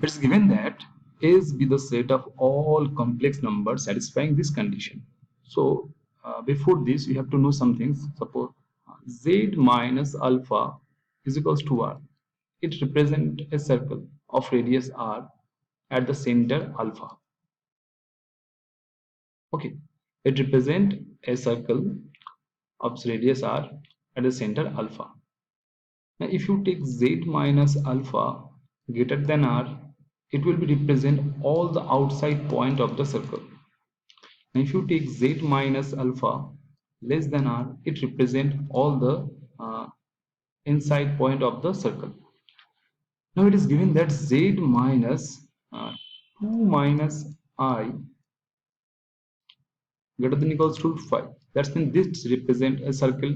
It's given that A's be the set of all complex numbers satisfying this condition. So before this, you have to know some things. Suppose Z minus alpha is equals to R. It represents a circle of radius R at the center alpha. Okay, it represents a circle of radius R at the center alpha. Now, if you take Z minus alpha greater than R, it will be represent all the outside point of the circle. Now, if you take Z minus alpha less than R, it represent all the inside point of the circle. Now it is given that Z minus 2 minus I greater than equals to 5. That's mean this represent a circle.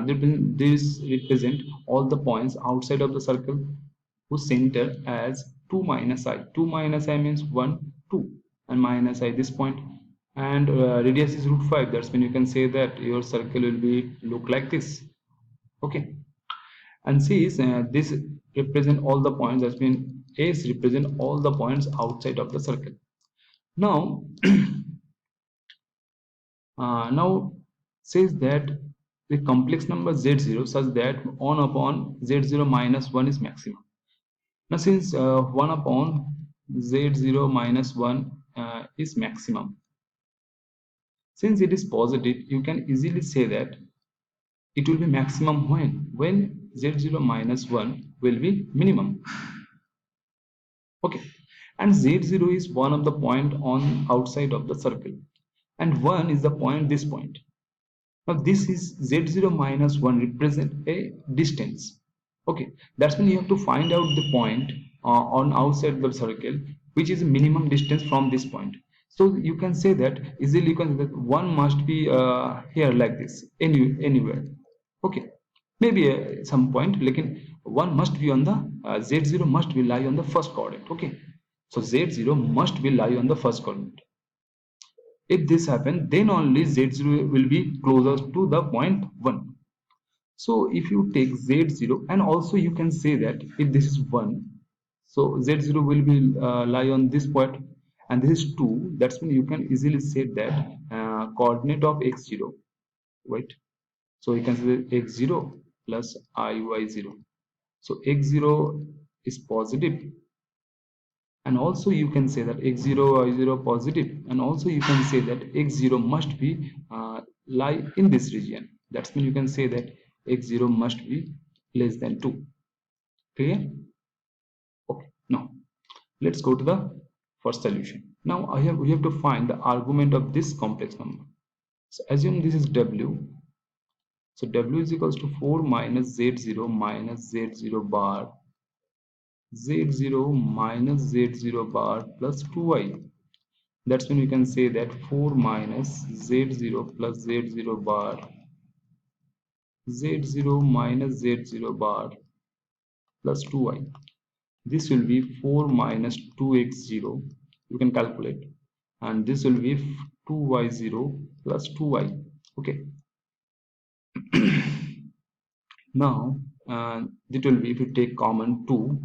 This represent all the points outside of the circle whose center as 2 minus I. 2 minus I means 1, 2, and minus I this point. And radius is root 5. That's when you can say that your circle will be look like this. Okay. And C is this represent all the points. That's mean A's represent all the points outside of the circle. Now now says that the complex number z0 such that 1 upon z0 minus 1 is maximum. Now since 1 upon z0 minus 1 is maximum, since it is positive, you can easily say that it will be maximum when z0 minus 1 will be minimum. Okay, and z0 is one of the point on outside of the circle, and 1 is the point, this point. Now this is z0 minus 1 represent a distance. Okay, that's when you have to find out the point on outside the circle which is minimum distance from this point. So you can say that easily you can say that 1 must be here like this anywhere. Okay, maybe some point like 1 must be on the z0 must be lie on the first coordinate. Okay, so z0 must be lie on the first coordinate. If this happens, then only z0 will be closer to the point 1. So if you take z0, and also you can say that if this is 1, so z0 will be lie on this point, and this is 2. That's when you can easily say that coordinate of x0. Wait, so you can say x0 plus iy0. So x0 is positive, and also you can say that x0 y0 positive, and also you can say that x0 must be lie in this region. That's when you can say that x0 must be less than 2. Clear? Okay, now let's go to the first solution. Now we have to find the argument of this complex number. So assume this is w. So w is equals to 4 minus z0 minus z0 bar, z0 minus z0 bar plus 2y. That's when we can say that 4 minus z0 plus z0 bar, z0 minus z0 bar plus 2y. This will be 4 minus 2x0, you can calculate, and this will be 2y0 plus 2y. Okay. Now it will be, if you take common 2,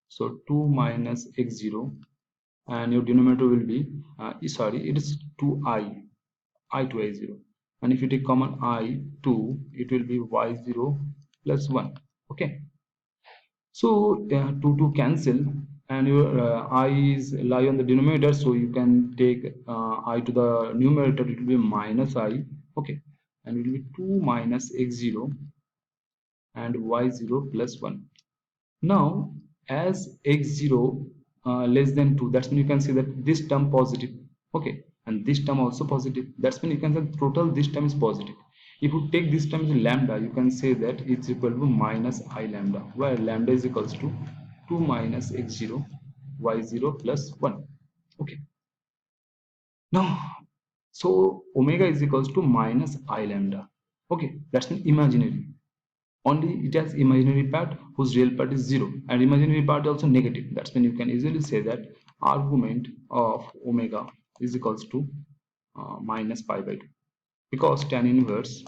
so 2 minus x0, and your denominator will be sorry, it is 2i to i0, and if you take common i2, it will be y0 plus 1. Okay, so 2 cancel, and your I is lie on the denominator, so you can take I to the numerator, it will be minus I. Okay, and it will be 2 minus x0 and y0 plus 1. Now as x0 less than 2, that's when you can see that this term positive. Okay, and this term also positive. That's when you can say total this term is positive. If you take this term as lambda, you can say that it's equal to minus I lambda, where lambda is equals to 2 minus x0 y0 plus 1. Okay, now so omega is equals to minus I lambda. Okay, that's an imaginary. Only it has imaginary part whose real part is 0, and imaginary part also negative. That's when you can easily say that argument of omega is equals to minus pi by 2, because tan inverse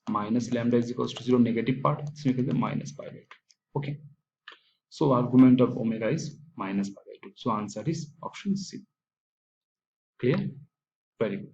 minus lambda is equals to 0 negative part, so you can say minus pi by 2. Okay, So argument of omega is minus pi by 2. So answer is option C. Clear? Very good.